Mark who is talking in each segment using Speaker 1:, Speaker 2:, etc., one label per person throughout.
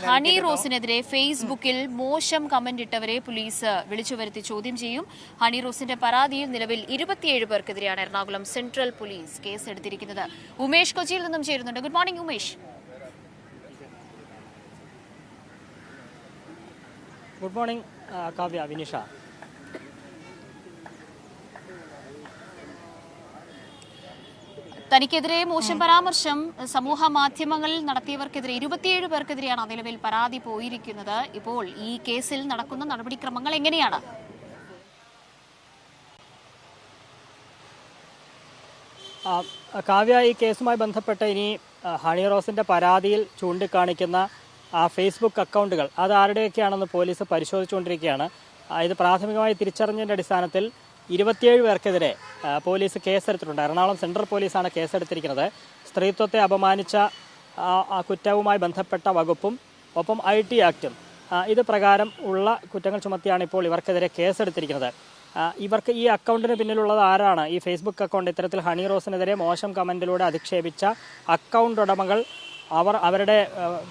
Speaker 1: Honey റോസിനെതിരെ ഫേസ്ബുക്കിൽ മോശം comment ഇട്ടവരെ police വിളിച്ചുവരുത്തി ചോദ്യം ചെയ്യും. ഹണി റോസിന്റെ പരാതിയിൽ നിലവിൽ 27 പേർക്കെതിരെയാണ് എറണാകുളം സെൻട്രൽ പോലീസ് കേസെടുത്തിരിക്കുന്നത്. ഉമേഷ് കൊച്ചിയിൽ നിന്നും ചേരുന്നുണ്ട്. Good morning Umesh.
Speaker 2: Good morning Kavya, Vinisha.
Speaker 1: തനിക്കെതിരെ മോശം പരാമർശം സമൂഹ മാധ്യമങ്ങളിൽ നടത്തിയവർക്കെതിരെ 27 പേർക്കെതിരെയാണ് നിലവിൽ പരാതി പോയിരിക്കുന്നത്. ഇപ്പോൾ ഈ കേസിൽ നടക്കുന്ന നടപടിക്രമങ്ങൾ എങ്ങനെയാണ്?
Speaker 2: കാവ്യ, ഈ കേസുമായി ബന്ധപ്പെട്ട് ഇനി ഹണി റോസിന്റെ പരാതിയിൽ ചൂണ്ടിക്കാണിക്കുന്ന ഫേസ്ബുക്ക് അക്കൗണ്ടുകൾ അത് ആരുടെയൊക്കെയാണെന്ന് പോലീസ് പരിശോധിച്ചുകൊണ്ടിരിക്കുകയാണ്. ഇത് പ്രാഥമികമായി തിരിച്ചറിഞ്ഞതിൻ്റെ അടിസ്ഥാനത്തിൽ 27 പേർക്കെതിരെ പോലീസ് കേസെടുത്തിട്ടുണ്ട്. എറണാകുളം സെൻട്രൽ പോലീസാണ് കേസെടുത്തിരിക്കുന്നത്. സ്ത്രീത്വത്തെ അപമാനിച്ച കുറ്റവുമായി ബന്ധപ്പെട്ട വകുപ്പും ഒപ്പം IT ആക്റ്റും ഇത് പ്രകാരം ഉള്ള കുറ്റങ്ങൾ ചുമത്തിയാണ് ഇപ്പോൾ ഇവർക്കെതിരെ കേസെടുത്തിരിക്കുന്നത്. ഇവർക്ക് ഈ അക്കൗണ്ടിന് പിന്നിലുള്ളത് ആരാണ്? ഈ ഫേസ്ബുക്ക് അക്കൗണ്ട് ഇത്തരത്തിൽ ഹണി റോസിനെതിരെ മോശം കമൻറ്റിലൂടെ അധിക്ഷേപിച്ച അക്കൗണ്ട് ഉടമകൾ അവരുടെ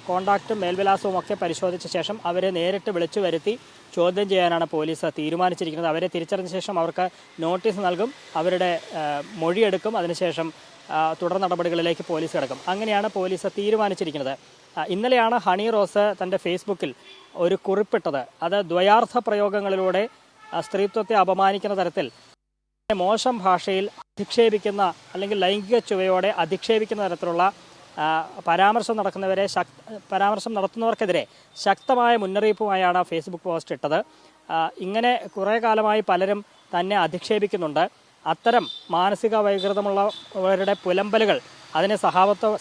Speaker 2: കോണ്ടാക്റ്റും മേൽവിലാസവും ഒക്കെ പരിശോധിച്ച ശേഷം അവരെ നേരിട്ട് വിളിച്ചു വരുത്തി ചോദ്യം ചെയ്യാനാണ് പോലീസ് തീരുമാനിച്ചിരിക്കുന്നത്. അവരെ തിരിച്ചറിഞ്ഞ ശേഷം അവർക്ക് നോട്ടീസ് നൽകും, അവരുടെ മൊഴിയെടുക്കും, അതിനുശേഷം തുടർ നടപടികളിലേക്ക് പോലീസ് കിടക്കും. അങ്ങനെയാണ് പോലീസ് തീരുമാനിച്ചിരിക്കുന്നത്. ഇന്നലെയാണ് ഹണി റോസ് തൻ്റെ ഫേസ്ബുക്കിൽ ഒരു കുറിപ്പിട്ടത്. അത് ദ്വയാർത്ഥ പ്രയോഗങ്ങളിലൂടെ സ്ത്രീത്വത്തെ അപമാനിക്കുന്ന തരത്തിൽ മോശം ഭാഷയിൽ അധിക്ഷേപിക്കുന്ന അല്ലെങ്കിൽ ലൈംഗിക ചുവയോടെ അധിക്ഷേപിക്കുന്ന തരത്തിലുള്ള പരാമർശം നടത്തുന്നവർക്കെതിരെ ശക്തമായ മുന്നറിയിപ്പുമായാണ് ഫേസ്ബുക്ക് പോസ്റ്റ് ഇട്ടത്. ഇങ്ങനെ കുറേ കാലമായി പലരും തന്നെ അധിക്ഷേപിക്കുന്നുണ്ട്. അത്തരം മാനസിക വൈകൃതമുള്ളവരുടെ പുലമ്പലുകൾ അതിനെ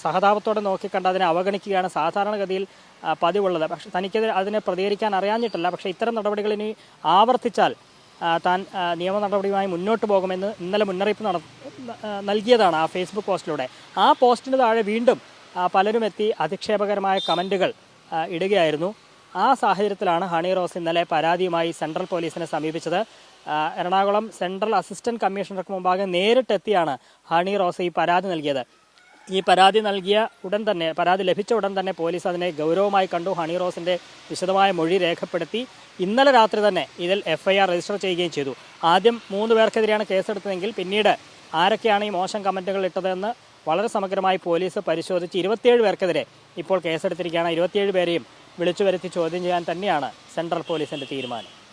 Speaker 2: സഹതാപത്തോടെ നോക്കിക്കണ്ട് അതിനെ അവഗണിക്കുകയാണ് സാധാരണഗതിയിൽ പതിവുള്ളത്. പക്ഷെ തനിക്കെതിരെ അതിനെ പ്രതികരിക്കാൻ അറിയാഞ്ഞിട്ടല്ല. പക്ഷേ ഇത്തരം നടപടികൾ ഇനി ആവർത്തിച്ചാൽ താൻ നിയമ നടപടിയുമായി മുന്നോട്ട് പോകുമെന്ന് ഇന്നലെ മുന്നറിയിപ്പ് നൽകിയതാണ് ആ ഫേസ്ബുക്ക് പോസ്റ്റിലൂടെ. ആ പോസ്റ്റിന് താഴെ വീണ്ടും പലരും എത്തി അധിക്ഷേപകരമായ കമൻറ്റുകൾ ഇടുകയായിരുന്നു. ആ സാഹചര്യത്തിലാണ് ഹണി റോസ് ഇന്നലെ പരാതിയുമായി സെൻട്രൽ പോലീസിനെ സമീപിച്ചത്. എറണാകുളം സെൻട്രൽ അസിസ്റ്റന്റ് കമ്മീഷണർക്ക് മുമ്പാകെ നേരിട്ടെത്തിയാണ് ഹണി റോസ് ഈ പരാതി നൽകിയത്. ഈ പരാതി ലഭിച്ച ഉടൻ തന്നെ പോലീസ് അതിനെ ഗൗരവമായി കണ്ടു. ഹണി റോസിന്റെ വിശദമായ മൊഴി രേഖപ്പെടുത്തി ഇന്നലെ രാത്രി തന്നെ ഇതിൽ FIR രജിസ്റ്റർ ചെയ്യുകയും ചെയ്തു. ആദ്യം 3 പേർക്കെതിരെയാണ് കേസെടുത്തതെങ്കിൽ പിന്നീട് ആരൊക്കെയാണ് ഈ മോശം കമന്റുകൾ ഇട്ടതെന്ന് വളരെ സമഗ്രമായി പോലീസ് പരിശോധിച്ച് 27 പേർക്കെതിരെ ഇപ്പോൾ കേസെടുത്തിരിക്കുകയാണ്. 27 പേരെയും വിളിച്ചു വരുത്തി ചോദ്യം ചെയ്യാൻ തന്നെയാണ് സെൻട്രൽ പോലീസിന്റെ തീരുമാനം.